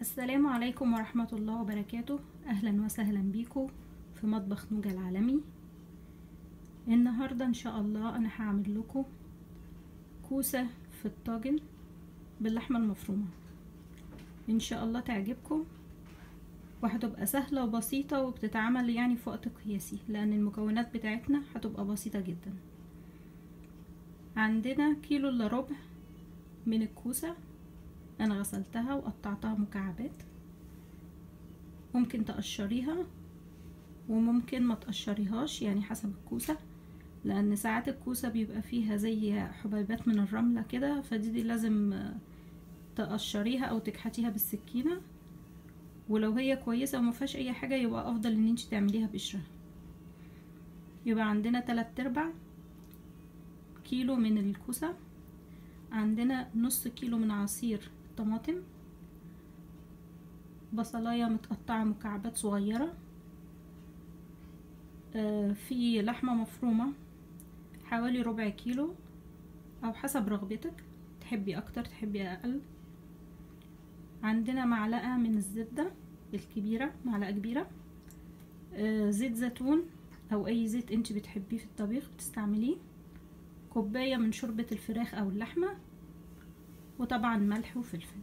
السلام عليكم ورحمة الله وبركاته. أهلا وسهلا بيكم في مطبخ نوجة العالمي. النهاردة إن شاء الله أنا هعمل لكم كوسة في الطاجن باللحمة المفرومة. إن شاء الله تعجبكم وهتبقى سهلة وبسيطة وبتتعمل يعني في وقت قياسي، لأن المكونات بتاعتنا هتبقى بسيطة جدا. عندنا 1.4 كيلو من الكوسة، انا غسلتها وقطعتها مكعبات. ممكن تقشريها وممكن ما تقشريهاش، يعني حسب الكوسة، لان ساعات الكوسة بيبقى فيها زي حبيبات من الرملة كده، فدي لازم تقشريها او تكحتيها بالسكينة. ولو هي كويسة وما فيهاش اي حاجة يبقى افضل ان انت تعمليها بقشرها. يبقى عندنا 3/4 كيلو من الكوسة. عندنا نص كيلو من عصير طماطم، بصلاية متقطعة مكعبات صغيرة، في لحمة مفرومة حوالي 1/4 كيلو او حسب رغبتك، تحبي اكتر تحبي اقل. عندنا معلقة من الزبدة الكبيرة، معلقة كبيرة. زيت زيتون او اي زيت انت بتحبيه في الطبيخ بتستعمليه. كوباية من شوربة الفراخ او اللحمة، وطبعا ملح وفلفل.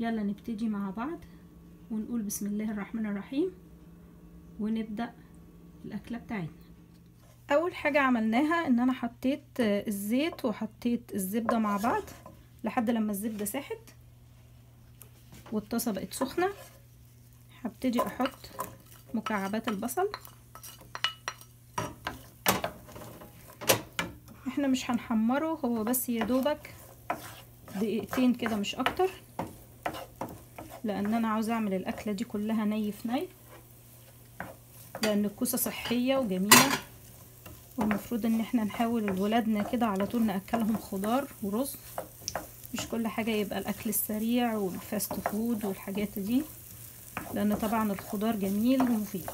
يلا نبتدي مع بعض ونقول بسم الله الرحمن الرحيم ونبدأ الأكلة بتاعتنا. أول حاجة عملناها إن أنا حطيت الزيت وحطيت الزبدة مع بعض لحد لما الزبدة ساحت والطاسة بقت سخنة. هبتدي أحط مكعبات البصل. احنا مش هنحمره، هو بس يدوبك دقيقتين كده مش أكتر، لأن أنا عاوزة أعمل الأكلة دي كلها ني في ني، لأن الكوسة صحية وجميلة، والمفروض ان احنا نحاول ولادنا كده على طول نأكلهم خضار ورز، مش كل حاجة يبقى الأكل السريع والفاست فود والحاجات دي، لأن طبعا الخضار جميل ومفيد.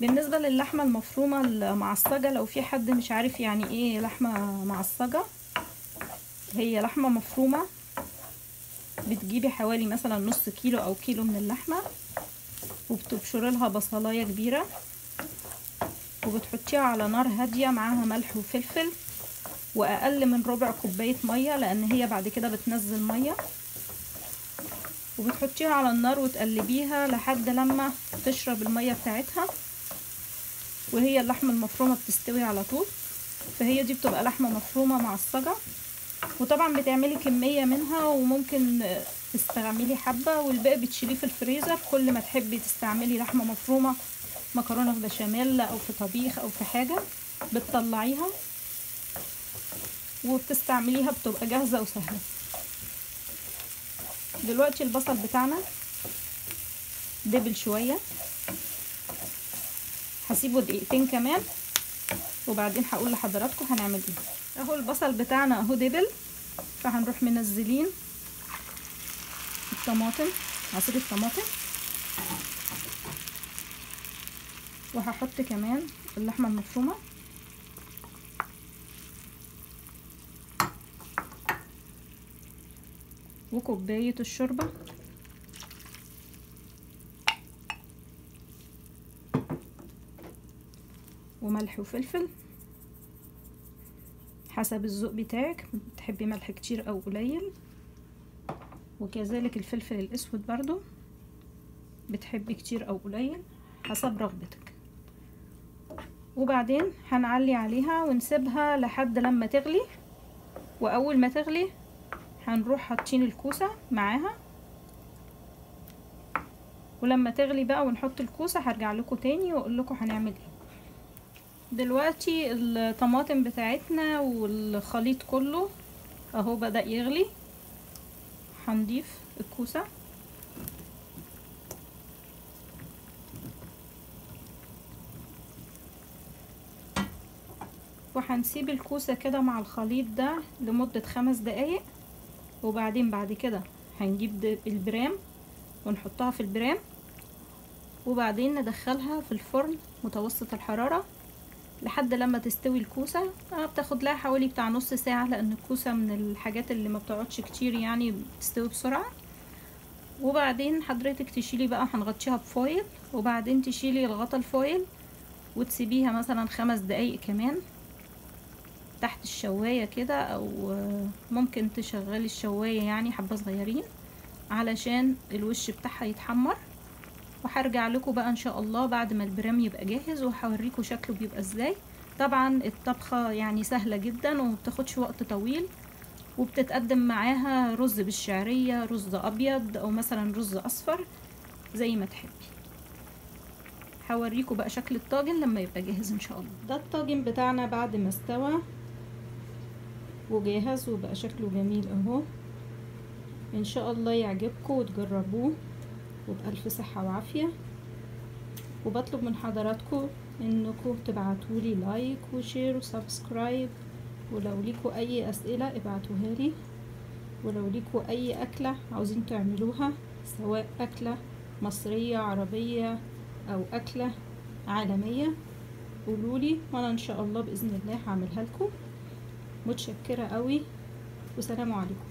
بالنسبة للحمة المفرومة المعصجة، لو في حد مش عارف يعني ايه لحمة معصجة، هي لحمة مفرومة بتجيبي حوالي مثلا نص كيلو أو كيلو من اللحمة، وبتبشري لها بصلاية كبيرة وبتحطيها على نار هادية معاها ملح وفلفل واقل من 1/4 كوباية مية، لان هي بعد كده بتنزل مية، وبتحطيها على النار وتقلبيها لحد لما تشرب المية بتاعتها، وهي اللحمة المفرومة بتستوي على طول. فهي دي بتبقى لحمة مفرومة معصجة، وطبعا بتعملي كمية منها وممكن تستعملي حبة والباقي بتشيليه في الفريزر. كل ما تحبي تستعملي لحمة مفرومة مكرونة في بشاميل او في طبيخ او في حاجة بتطلعيها وبتستعمليها، بتبقى جاهزة وسهلة. دلوقتي البصل بتاعنا دبل شوية، هسيبه دقيقتين كمان وبعدين هقول لحضراتكم هنعمل ايه. اهو البصل بتاعنا اهو دبل، فهنروح منزلين الطماطم، عصير الطماطم، وهحط كمان اللحمة المفرومة، وكوباية الشوربة، وملح وفلفل حسب الذوق بتاعك، بتحبي ملح كتير او قليل، وكذلك الفلفل الاسود برضو بتحبي كتير او قليل حسب رغبتك. وبعدين هنعلي عليها ونسيبها لحد لما تغلي، واول ما تغلي هنروح حاطين الكوسة معاها، ولما تغلي بقى ونحط الكوسة هرجع لكم تاني واقول لكم هنعمل ايه. دلوقتي الطماطم بتاعتنا والخليط كله اهو بدأ يغلي. هنضيف الكوسة وهنسيب الكوسة كده مع الخليط ده لمدة 5 دقايق، وبعدين بعد كده هنجيب البرام ونحطها في البرام، وبعدين ندخلها في الفرن متوسط الحرارة لحد لما تستوي الكوسة. بتاخد لها حوالي بتاع نص ساعة، لان الكوسة من الحاجات اللي ما بتقعدش كتير يعني، بتستوي بسرعة. وبعدين حضرتك تشيلي بقى، هنغطيها بفويل، وبعدين تشيلي الغطا الفويل وتسيبيها مثلا 5 دقايق كمان تحت الشواية كده، او ممكن تشغلي الشواية يعني حبة صغيرين علشان الوش بتاعها يتحمر. وهرجع لكم بقى ان شاء الله بعد ما البرام يبقى جاهز، وهوريكم شكله بيبقى ازاي. طبعا الطبخة يعني سهلة جدا ومبتاخدش وقت طويل، وبتتقدم معاها رز بالشعرية، رز ابيض، او مثلا رز اصفر زي ما تحبي. هوريكم بقى شكل الطاجن لما يبقى جاهز ان شاء الله. ده الطاجن بتاعنا بعد ما استوى وجاهز وبقى شكله جميل اهو. ان شاء الله يعجبكم وتجربوه، وبألف صحة وعافية. وبطلب من حضراتكم انكم تبعتولي لايك وشير وسبسكرايب، ولو ليكوا اي اسئلة ابعتوها لي، ولو ليكوا اي اكلة عاوزين تعملوها، سواء اكلة مصرية عربية او اكلة عالمية، قولولي وانا ان شاء الله باذن الله هعملها لكم. متشكرة قوي، وسلام عليكم.